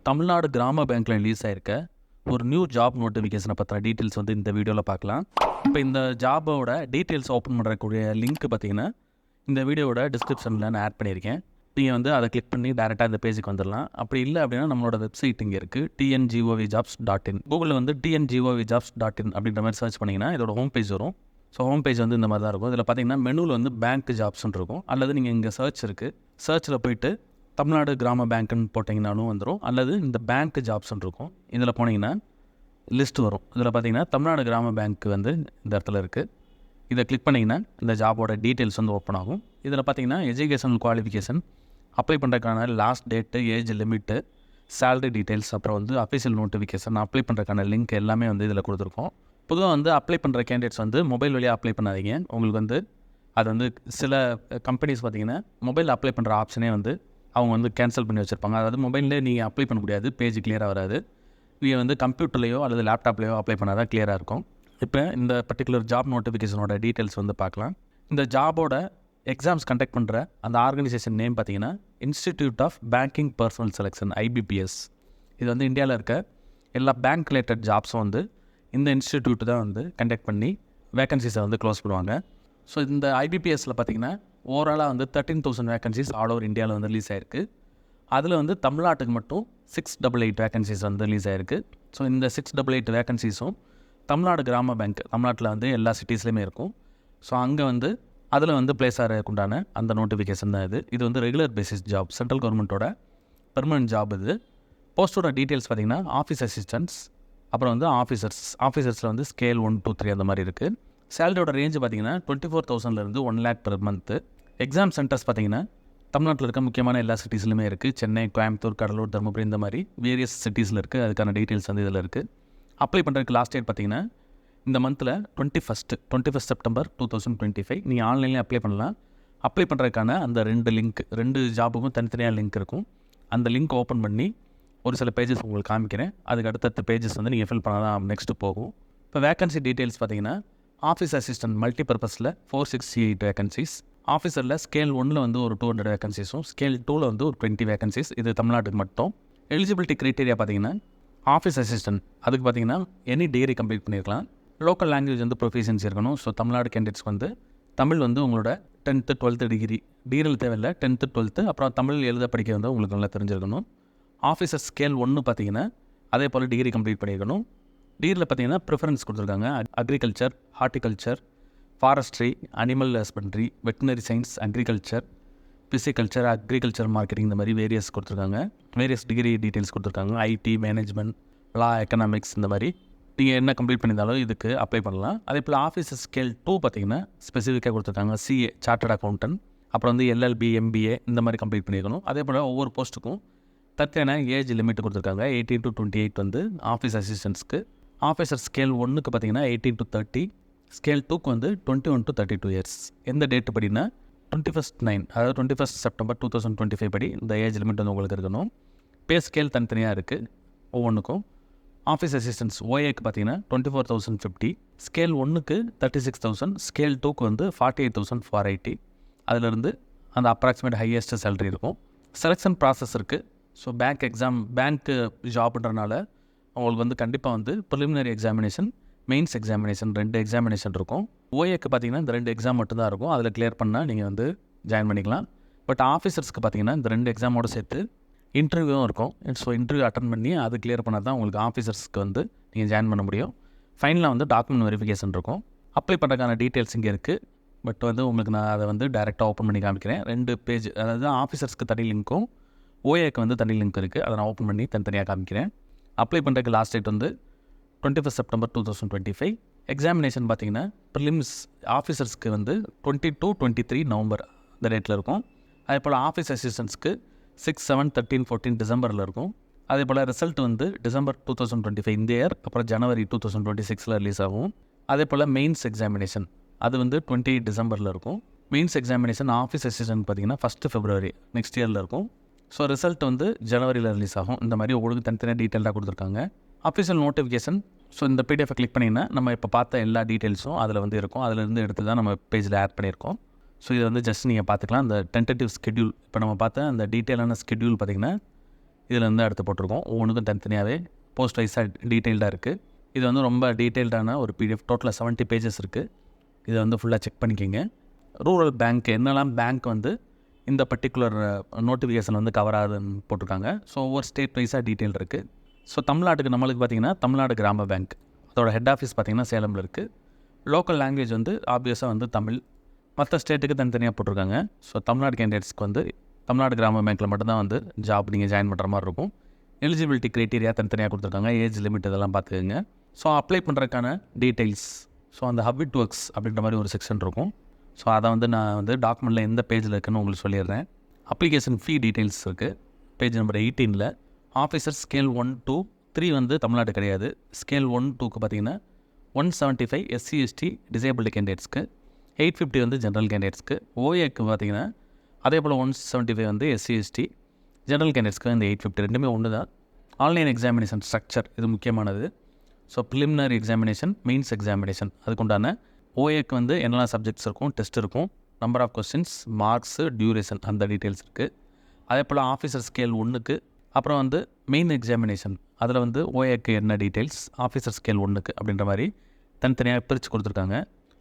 தமிழ்நாடு கிராம பேங்க்கில் ரிலீஸ் ஆயிருக்க ஒரு நியூ ஜாப் நோட்டிஃபிகேஷனை பற்றின டீட்டெயில்ஸ் வந்து இந்த வீடியோவில் பார்க்கலாம். இப்போ இந்த ஜாபோட டீட்டெயில்ஸ் ஓப்பன் பண்ணுறக்கூடிய லிங்க் பார்த்தீங்கன்னா இந்த வீடியோவோட டிஸ்கிரிப்ஷனில் நான் ஆட் பண்ணியிருக்கேன். நீங்கள் வந்து அதை கிளிக் பண்ணி டேரெக்டாக இந்த பேஜுக்கு வந்துடலாம். அப்படி இல்லை அப்படின்னா நம்மளோட வெப்சைட் இங்கே இருக்குது, tngovjobs.in. கூகுளில் வந்து tngovjobs.in அப்படின்ற மாதிரி சர்ச் பண்ணிங்கன்னா இதோட ஹோம் பேஜ் வரும். ஸோ ஹோம் பேஜ் வந்து இந்த மாதிரி தான் இருக்கும். இதில் பார்த்தீங்கன்னா மெனுவில் வந்து பேங்க் ஜாப்ஸ்ன்னு இருக்கும். அல்லது நீங்கள் இங்கே சர்ச் இருக்குது, சர்ச்சில் போயிட்டு தமிழ்நாடு கிராம பேங்க்குன்னு போட்டிங்கனாலும் வந்துடும். அல்லது இந்த பேங்க் ஜாப்ஸ்ன்னு இருக்கும், இதில் போனீங்கன்னா லிஸ்ட் வரும். இதில் பார்த்தீங்கன்னா தமிழ்நாடு கிராம பேங்க் வந்து இந்த இடத்துல இருக்குது. இதை கிளிக் பண்ணிங்கன்னா இந்த ஜாபோட டீட்டெயில்ஸ் வந்து ஓப்பன் ஆகும். இதில் பார்த்தீங்கன்னா எஜுகேஷனல் குவாலிஃபிகேஷன், அப்ளை பண்ணுறதுக்கான last date, age limit, salary details, அப்புறம் வந்து அஃபிஷியல் நோட்டிஃபிகேஷன், அப்ளை பண்ணுறதுக்கான லிங்க் எல்லாமே வந்து இதில் கொடுத்துருக்கோம். பொதுவாக வந்து அப்ளை பண்ணுற கேண்டிடேட்ஸ் வந்து மொபைல் வழியாக அப்ளை பண்ணாதீங்க. உங்களுக்கு வந்து அது வந்து சில கம்பெனிஸ் பார்த்தீங்கன்னா மொபைல் அப்ளை பண்ணுற ஆப்ஷனே வந்து அவங்க வந்து கேன்சல் பண்ணி வச்சுருப்பாங்க. அதாவது மொபைல்லே நீங்கள் அப்ளை பண்ண முடியாது, பேஜ் கிளியராக வராது. நீங்கள் வந்து கம்ப்யூட்டர்லேயோ அல்லது லேப்டாப்லேயோ அப்ளை பண்ணால் தான் கிளியராக இருக்கும். இப்போ இந்த பர்டிகுலர் ஜாப் நோட்டிஃபிகேஷனோட டீட்டெயில்ஸ் வந்து பார்க்கலாம். இந்த ஜாபோட எக்ஸாம்ஸ் கண்டக்ட் பண்ணுற அந்த ஆர்கனைசேஷன் நேம் பார்த்தீங்கன்னா Institute of Banking Personnel Selection, IBPS. இது வந்து இந்தியாவில் இருக்க எல்லா பேங்க் ரிலேட்டட் ஜாப்ஸும் வந்து இந்த இன்ஸ்டிடியூட் தான் வந்து கண்டக்ட் பண்ணி வேகன்சிஸை வந்து க்ளோஸ் பண்ணுவாங்க. ஸோ இந்த IBPSல பார்த்தீங்கன்னா ஓவராலாக வந்து 13,000 வேகன்சிஸ் ஆல் ஓவர் இந்தியாவில் வந்து ரிலீஸ் ஆகிருக்கு. அதில் வந்து தமிழ்நாட்டுக்கு மட்டும் 688 வேகன்சிஸ் வந்து ரிலீஸ் ஆகிருக்கு. ஸோ இந்த 688 வேகன்சிஸும் தமிழ்நாடு கிராம பேங்க், தமிழ்நாட்டில் வந்து எல்லா சிட்டிஸ்லேயுமே இருக்கும். ஸோ அங்கே வந்து அதில் வந்து பிளேஸ் ஆகிறதுக்குண்டான அந்த நோட்டிஃபிகேஷன் தான் இது. இது வந்து ரெகுலர் பேசிஸ் ஜாப், சென்ட்ரல் கவர்மெண்ட்டோட பெர்மனன்ட் ஜாப் இது. போஸ்ட்டோட டீட்டெயில்ஸ் பார்த்தீங்கன்னா ஆஃபீஸ் அசிஸ்டன்ட்ஸ், அப்புறம் வந்து ஆஃபீஸர்ஸில் வந்து ஸ்கேல் 1 2 3 அந்த மாதிரி இருக்குது. சேலரியோட ரேஞ்சு பார்த்தீங்கன்னா 24,000லேருந்து 1 lakh per month. Exam centres பார்த்தீங்கன்னா தமிழ்நாட்டில் இருக்க முக்கியமான எல்லா சிட்டிஸ்லையுமே இருக்குது. சென்னை, கோயம்புத்தூர், கடலூர், தருமபுரி, இந்த மாதிரி வேரியஸ் சிட்டிஸில் இருக்குது. அதுக்கான டீட்டெயில்ஸ் வந்து இதில் இருக்குது. அப்ளை பண்ணுறதுக்கு லாஸ்ட் டேட் பார்த்தீங்கன்னா இந்த மந்தில் 21 செப்டம்பர் 2025. நீங்கள் ஆன்லைன்லேயே அப்ளை பண்ணலாம். அப்ளை பண்ணுறதுக்கான அந்த ரெண்டு ஜாபுக்கும் தனித்தனியாக லிங்க் இருக்கும். அந்த லிங்க் ஓப்பன் பண்ணி ஒரு சில பேஜஸ் உங்களுக்கு காமிக்கிறேன். அதுக்கு அடுத்தடுத்த பேஜஸ் வந்து நீங்கள் ஃபில் பண்ணால் தான் நெக்ஸ்ட்டு போகும். இப்போ வேகன்சி டீட்டெயில்ஸ் பார்த்தீங்கன்னா ஆஃபீஸ் அசிஸ்டன்ட் மல்டிபர்பஸில் 468 வேகன்சிஸ், ஆஃபீஸரில் ஸ்கேல் 1ல் வந்து ஒரு 200 வேகன்சிஸும், ஸ்கேல் 2ல் வந்து ஒரு 20 வேகன்சிஸ். இது தமிழ்நாட்டுக்கு மட்டும். எலிஜிபிலிட்டி க்ரைட்டீரியா பார்த்தீங்கன்னா ஆஃபீஸ் அசிஸ்டன்ட் அதுக்கு பார்த்தீங்கன்னா எனி டிகிரி கம்ப்ளீட் பண்ணியிருக்கலாம். லோக்கல் லாங்குவேஜ் வந்து ப்ரொஃபிஷியன்சி இருக்கணும். ஸோ தமிழ்நாடு கேண்டிடேட்ஸ்க்கு வந்து தமிழ் வந்து உங்களோட 10th 12th டிகிரியில் தேவையில்லை. 10th 12th அப்புறம் தமிழ் எழுத படிக்க வந்து உங்களுக்கு நல்லா தெரிஞ்சிருக்கணும். ஆஃபீஸர் ஸ்கேல் 1 பார்த்தீங்கன்னா அதே போல் டிகிரி கம்ப்ளீட் பண்ணியிருக்கணும். டிகிரியில் பார்த்தீங்கன்னா ப்ரிஃபரன்ஸ் கொடுத்துருக்காங்க. Agriculture, horticulture, forestry, animal husbandry, veterinary science, agriculture, pisciculture, agriculture marketing, இந்த மாதிரி வேரியஸ் கொடுத்துருக்காங்க. வேரியஸ் டிகிரி டீட்டெயில்ஸ் கொடுத்துருக்காங்க. IT, மேனேஜ்மெண்ட், லா, எக்கனாமிக்ஸ், இந்த மாதிரி நீங்கள் என்ன கம்ப்ளீட் பண்ணியிருந்தாலும் இதுக்கு அப்ளை பண்ணலாம். அதே போல் ஆஃபீஸர் ஸ்கேல் 2 பார்த்தீங்கன்னா ஸ்பெசிஃபிக்காக கொடுத்துருக்காங்க. CA, சார்ட்டர்ட் அக்கௌண்டன்ட், அப்புறம் வந்து LLB, MBA இந்த மாதிரி கம்ப்ளீட் பண்ணியிருக்கணும். அதே போல் ஒவ்வொரு போஸ்ட்டுக்கும் தனியான ஏஜ் லிமிட் கொடுத்துருக்காங்க. 18 to 28 வந்து ஆஃபீஸ் அசிஸ்டன்ட்ஸ்க்கு. ஆஃபீஸர் ஸ்கேல் 1க்கு பார்த்தீங்கன்னா 18 to 30, ஸ்கேல் 2க்கு வந்து 21 to 32 இயர்ஸ். எந்த டேட் படினா 21/9, அதாவது 21 செப்டம்பர் 2025 படி இந்த ஏஜ் லிமிட் வந்து உங்களுக்கு இருக்கணும். பே ஸ்கேல் தனித்தனியாக இருக்குது ஒவ்வொன்றுக்கும். ஆஃபீஸ் அசிஸ்டன்ட்ஸ் OAக்கு பார்த்தீங்கன்னா 24,050, ஸ்கேல் 1க்கு 36,000, ஸ்கேல் 2க்கு வந்து 48,480. அதிலிருந்து அந்த அப்ராக்சிமேட் ஹையஸ்ட் சேலரி இருக்கும். செலெக்ஷன் ப்ராசஸ் இருக்குது. ஸோ பேங்க்கு ஜாப்ன்றனால உங்களுக்கு வந்து கண்டிப்பாக வந்து preliminary examination, mains examination 2 examination இருக்கும். OAக்கு பார்த்தீங்கன்னா இந்த 2 எக்ஸாம் மட்டும்தான் இருக்கும். அதில் கிளியர் பண்ணால் நீங்கள் வந்து ஜாயின் பண்ணிக்கலாம். பட் ஆஃபீஸர்ஸ்க்கு பார்த்தீங்கன்னா இந்த 2 எக்ஸாமோடு சேர்த்து இன்டர்வியூவும் இருக்கும். ஸோ இன்டர்வியூ அட்டன் பண்ணி அது கிளியர் பண்ணால் தான் உங்களுக்கு ஆஃபீஸர்ஸ்க்கு வந்து நீங்கள் ஜாயின் பண்ண முடியும். ஃபைனலாக வந்து டாக்குமெண்ட் வெரிஃபிகேஷன் இருக்கும். அப்ளை பண்ணுறதுக்கான டீட்டெயில்ஸ் இங்கே இருக்குது. பட் வந்து உங்களுக்கு நான் அதை வந்து டேரெக்டாக ஓப்பன் பண்ணி காமிக்கிறேன். 2 பேஜ், அதாவது ஆஃபீஸர்ஸ்க்கு தனி லிங்க்கும் OAக்கு வந்து தனி லிங்க் இருக்குது. அதை நான் ஓப்பன் பண்ணி தனித்தனியாக காமிக்கிறேன். அப்ளை பண்ணுறதுக்கு லாஸ்ட் டேட் வந்து 21 செப்டம்பர் 2025. எக்ஸாமினேஷன் பார்த்தீங்கன்னா ப்ரிலிம்ஸ் ஆஃபீஸர்ஸ்க்கு வந்து 22 23 நவம்பர் இந்த டேட்டில் இருக்கும். அதே போல் ஆஃபீஸ் அசிஸ்டன்ட்ஸ்க்கு 6 7 13 14 டிசம்பரில் இருக்கும். அதே போல் ரிசல்ட் வந்து டிசம்பர் 2025 இந்த இயர், அப்புறம் ஜனவரி 2026 ரிலீஸ் ஆகும். அதே போல் மெயின்ஸ் எக்ஸாமினேஷன் அது வந்து 28 டிசம்பரில் இருக்கும். மெயின்ஸ் எக்ஸாமினேஷன் ஆஃபீஸ் அசிஸ்டன்ட் பார்த்தீங்கன்னா 1 February நெக்ஸ்ட் இயரில் இருக்கும். ஸோ ரிசல்ட் வந்து ஜனவரியில் ரிலீஸ் ஆகும். இந்த மாதிரி உங்களுக்கு தனித்தனியாக டீட்டெயிலாக கொடுத்துருக்காங்க. Official notification. ஸோ இந்த PDF கிளிக் பண்ணிங்கன்னா நம்ம இப்போ பார்த்த எல்லா டீட்டெயில்ஸும் அதில் வந்து இருக்கும். அதிலேருந்து எடுத்து தான் நம்ம பேஜில் ஆட் பண்ணியிருக்கோம். ஸோ இதை வந்து ஜஸ்ட் நீங்கள் பார்த்துக்கலாம். அந்த டென்டேட்டிவ் ஸ்கெட்யூல் இப்போ நம்ம பார்த்த அந்த டீட்டெயிலான ஸ்கெட்யூல் பார்த்திங்கன்னா இதில் வந்து அடுத்து போட்டிருக்கோம். ஒவ்வொன்றுக்கும் தனித்தனியாகவே போஸ்ட் வைஸாக டீட்டெயில்டாக இருக்குது. இது வந்து ரொம்ப டீட்டெயில்டான ஒரு பிடிஎஃப். டோட்டலாக 70 பேஜஸ் இருக்குது. இதை வந்து ஃபுல்லாக செக் பண்ணிக்கிங்க. ரூரல் பேங்க் என்னெல்லாம் பேங்க் வந்து இந்த பர்டிகுலர் நோட்டிஃபிகேஷன் வந்து கவர் ஆகுதுன்னு போட்டிருக்காங்க. ஸோ ஒவ்வொரு ஸ்டேட் வைஸாக டீட்டெயில் இருக்குது. ஸோ தமிழ்நாட்டுக்கு நம்மளுக்கு பார்த்திங்கன்னா தமிழ்நாடு கிராம பேங்க், அதோட ஹெட் ஆஃபீஸ் பார்த்திங்கன்னா சேலமில் இருக்குது. லோக்கல் லாங்குவேஜ் வந்து ஆப்வியஸாக வந்து தமிழ். மற்ற ஸ்டேட்டுக்கு தனித்தனியாக போட்டிருக்காங்க. ஸோ தமிழ்நாடு கேண்டிடேட்ஸ்க்கு வந்து தமிழ்நாடு கிராம பேங்க்கில் மட்டும்தான் வந்து ஜாப் நீங்கள் ஜாயின் பண்ணுற மாதிரி இருக்கும். எலிஜிபிலிட்டி க்ரைட்டீரியா தனித்தனியாக கொடுத்துருக்காங்க. ஏஜ் லிமிட் இதெல்லாம் பார்த்துக்கோங்க. ஸோ அப்ளை பண்ணுறதுக்கான டீட்டெயில்ஸ், ஸோ அந்த ஹவ் இட் ஒர்க்ஸ் அப்படின்ற மாதிரி ஒரு செக்ஷன் இருக்கும். ஸோ அதை வந்து நான் வந்து டாக்குமெண்ட்டில் எந்த பேஜில் இருக்குன்னு உங்களுக்கு சொல்லிடுறேன். அப்ளிகேஷன் ஃபீ டீட்டெயில்ஸ் இருக்குது page number 18. Officer scale 1 to 3 வந்து தமிழ்நாடு கிடையாது. ஸ்கேல் 1 2க்கு பார்த்தீங்கன்னா 175 SC ST டிசேபிள்டு கேண்டிடேட்ஸ்க்கு, 850 வந்து ஜென்ரல் கேண்டிடேட்ஸ்க்கு. ஓஏக்கு பார்த்தீங்கன்னா அதே போல் 175 வந்து SC ST ஜென்ரல் கேண்டிடேட்ஸ்க்கு இந்த 850 ரெண்டுமே ஒன்று தான். ஆன்லைன் எக்ஸாமினேஷன் ஸ்ட்ரக்சர் இது முக்கியமானது. So preliminary examination, mains examination, அதுக்குண்டான ஓஏக்கு வந்து என்னெல்லாம் சப்ஜெக்ட்ஸ் இருக்கும், டெஸ்ட் இருக்கும், number of questions, marks, duration அந்த டீட்டெயில்ஸ் இருக்குது. அதே போல் ஆஃபீஸர் ஸ்கேல் 1க்கு அப்புறம் வந்து மெயின் எக்ஸாமினேஷன் அதில் வந்து ஓஏக்கு என்ன டீட்டெயில்ஸ், ஆஃபீஸர் ஸ்கேல் 1க்கு அப்படின்ற மாதிரி தனித்தனியாக பிரித்து கொடுத்துருக்காங்க.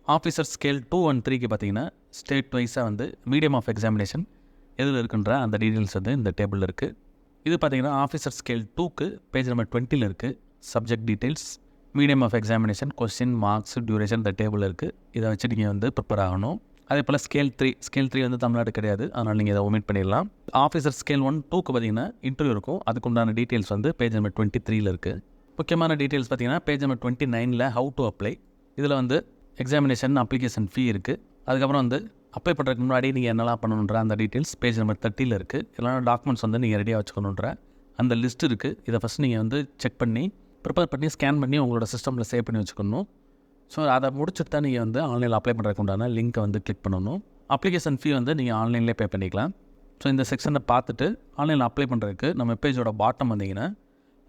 ஆஃபீஸர் ஸ்கேல் 2 and 3க்கு பார்த்தீங்கன்னா ஸ்டேட் வைஸாக வந்து மீடியம் ஆஃப் எக்ஸாமினேஷன் எதில் இருக்குன்ற அந்த டீட்டெயில்ஸ் வந்து இந்த டேபிளில் இருக்குது. இது பார்த்தீங்கன்னா ஆஃபீஸர் ஸ்கேல் 2க்கு பேஜ் நம்பர் 20 இருக்குது. Subject details, medium of examination, question, marks, duration இந்த டேபிள் இருக்குது. இதை வச்சு நீங்கள் வந்து ப்ரிப்பேர் ஆகணும். அதே போல் ஸ்கேல் 3 வந்து தமிழ்நாடு கிடையாது, அதனால் நீங்கள் இதை ஒமிட் பண்ணிடலாம். ஆஃபீஸர் ஸ்கேல் 1 2க்கு பார்த்தீங்கன்னா இன்டர்வியூ இருக்கும். அதுக்குண்டான டீட்டெயில்ஸ் வந்து பேஜ் நம்பர் 23 இருக்குது. முக்கியமான டீட்டெயில்ஸ் பார்த்தீங்கன்னா page number 29 how to apply. இதில் வந்து எக்ஸாமினேஷன் அப்ளிகேஷன் ஃபீ இருக்குது. அதுக்கப்புறம் வந்து அப்ளை பண்ணுறதுக்கு முன்னாடி நீங்கள் என்னெல்லாம் பண்ணணுன்ற அந்த டீட்டெயில்ஸ் பேஜ் நம்பர் 30 இருக்குது. இதெல்லாம் டாக்குமெண்ட்ஸ் வந்து நீங்கள் ரெடியாக வச்சுக்கணுன்ற அந்த லிஸ்ட் இருக்குது. இதை ஃபஸ்ட் நீங்கள் வந்து செக் பண்ணி ப்ரிப்பேர் பண்ணி ஸ்கேன் பண்ணி உங்களோட சிஸ்டமில் சேவ் பண்ணி வச்சுக்கணும். ஸோ அதை முடிச்சுட்டு தான் நீங்கள் வந்து ஆன்லைனில் அப்ளை பண்ணுறதுக்கு உண்டான லிங்க்கை வந்து கிளிக் பண்ணணும். அப்ளிகேஷன் ஃபீ வந்து நீங்கள் ஆன்லைன்லேயே பே பண்ணிக்கலாம். ஸோ இந்த செக்ஷனை பார்த்துட்டு ஆன்லைனில் அப்ளை பண்ணுறதுக்கு நம்ம பேஜோட பாட்டம் வந்தீங்கன்னா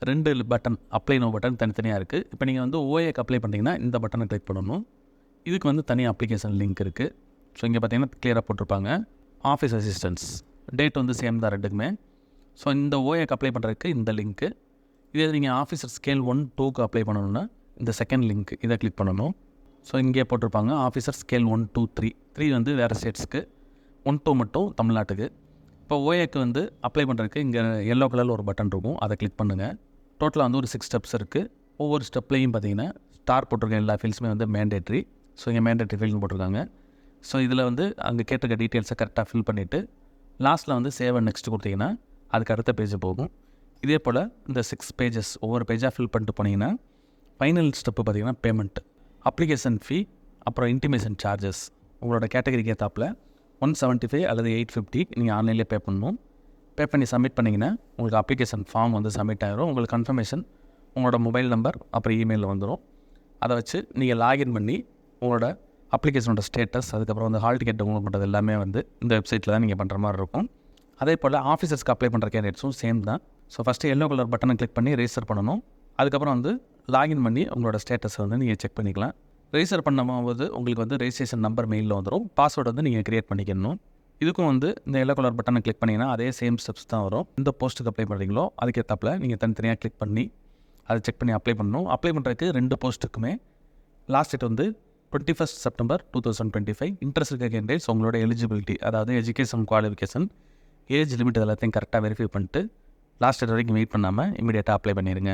2 பட்டன், அப்ளை நோ பட்டன் தனித்தனியாக இருக்குது. இப்போ நீங்கள் வந்து ஓஏக்கு அப்ளை பண்ணிங்கன்னா இந்த பட்டனை கிளிக் பண்ணணும். இதுக்கு வந்து தனி அப்ளிகேஷன் லிங்க் இருக்குது. ஸோ இங்கே பார்த்தீங்கன்னா கிளியராக போட்டிருப்பாங்க. ஆஃபீஸ் அசிஸ்டன்ஸ் டேட் வந்து சேம் தான் ரெண்டுக்குமே. ஸோ இந்த ஓஏக்கு அப்ளை பண்ணுறதுக்கு இந்த லிங்க்கு. இதே நீங்கள் ஆஃபீஸர் ஸ்கேல் 1 2க்கு அப்ளை பண்ணணுன்னா இந்த செகண்ட் லிங்க் இதை கிளிக் பண்ணணும். ஸோ இங்கே போட்டிருப்பாங்க ஆஃபீஸர் ஸ்கேல் 1 2 3 வந்து வேறு ஸ்டேட்ஸ்க்கு, 1 2 மட்டும் தமிழ்நாட்டுக்கு. இப்போ ஓஏக்கு வந்து அப்ளை பண்ணுறதுக்கு இங்கே எல்லோ கலரில் ஒரு பட்டன் இருக்கும், அதை கிளிக் பண்ணுங்கள். டோட்டலாக வந்து ஒரு 6 ஸ்டெப்ஸ் இருக்குது. ஒவ்வொரு ஸ்டெப்லேயும் பார்த்தீங்கன்னா ஸ்டார் போட்டிருக்க எல்லா ஃபீல்ட்ஸுமே வந்து மேண்டேட்ரி. ஸோ இங்கே மேண்டேட்ரி ஃபீல்டுன்னு போட்டிருக்காங்க. ஸோ இதில் வந்து அங்கே கேட்டிருக்க டீட்டெயில்ஸை கரெக்டாக ஃபில் பண்ணிவிட்டு லாஸ்ட்டில் வந்து சேவ் அண்ட் நெக்ஸ்ட் கொடுத்தீங்கன்னா அதுக்கு அடுத்த பேஜ் போகும். இதே போல் இந்த 6 பேஜஸ் ஒவ்வொரு பேஜாக ஃபில் பண்ணிட்டு போனீங்கன்னா ஃபைனல் ஸ்டெப்பு பார்த்தீங்கன்னா பேமெண்ட், அப்ளிகேஷன் ஃபீ, அப்புறம் இன்டிமேஷன் சார்ஜஸ் உங்களோட கேட்டகரிக்கு ஏற்றாப்பில் 175 அல்லது 850 நீங்கள் ஆன்லைன்லேயே பே பண்ணணும். பே பண்ணி சப்மிட் பண்ணிங்கன்னா உங்களுக்கு அப்ளிகேஷன் ஃபார்ம் வந்து சப்மிட் ஆகிரும். உங்களுக்கு கன்ஃபர்மேஷன் உங்களோட மொபைல் நம்பர் அப்புறம் இமெயிலில் வந்துடும். அதை வச்சு நீங்கள் லாகின் பண்ணி உங்களோட அப்ளிகேஷனோட ஸ்டேட்டஸ், அதுக்கப்புறம் வந்து ஹால் டிக்கெட் டவுன்லோட் பண்ணுறது எல்லாமே வந்து இந்த வெப்சைட்டில் தான் நீங்கள் பண்ணுற மாதிரி இருக்கும். அதே போல் ஆஃபீஸர்ஸ்க்கு அப்ளை பண்ணுற கேண்டிடேட்ஸும் சேம் தான். ஸோ ஃபஸ்ட்டு எல்லோ கலர் பட்டனை கிளிக் பண்ணி ரெஜிஸ்டர் பண்ணணும். அதுக்கப்புறம் வந்து லாகின் பண்ணி உங்களோட ஸ்டேட்டஸை வந்து நீங்கள் செக் பண்ணிக்கலாம். ரெஜிஸ்டர் பண்ணும்போது உங்களுக்கு வந்து ரெஜிஸ்ட்ரேஷன் நம்பர் மெயிலில் வந்துடும். பாஸ்வேர்டு வந்து நீங்கள் க்ரியேட் பண்ணிக்கணும். இதுக்கும் வந்து இந்த எல்லோ கலர் பட்டனை கிளிக் பண்ணிங்கன்னா அதே சேம் ஸ்டெப்ஸ் தான் வரும். எந்த போஸ்ட்டுக்கு அப்ளை பண்ணுறீங்களோ அதுக்கேற்றாப்பில் நீங்கள் தனித்தனியாக கிளிக் பண்ணி அதை செக் பண்ணி அப்ளை பண்ணணும். அப்ளை பண்ணுறதுக்கு 2 போஸ்ட்டுக்குமே லாஸ்ட் டேட் வந்து 21 செப்டம்பர் 2025. இன்ட்ரெஸ்ட் இருக்க கேண்டிடேட்ஸ் உங்களோட எலிஜிபிலிட்டி, அதாவது எஜுகேஷன் குவாலிஃபிகேஷன், ஏஜ் லிமிட் எல்லாத்தையும் கரெக்டாக வெரிஃபை பண்ணிட்டு லாஸ்ட் டேட் வரைக்கும் வெயிட் பண்ணாமல் இமீடியட்டாக அப்ளை பண்ணிடுங்க.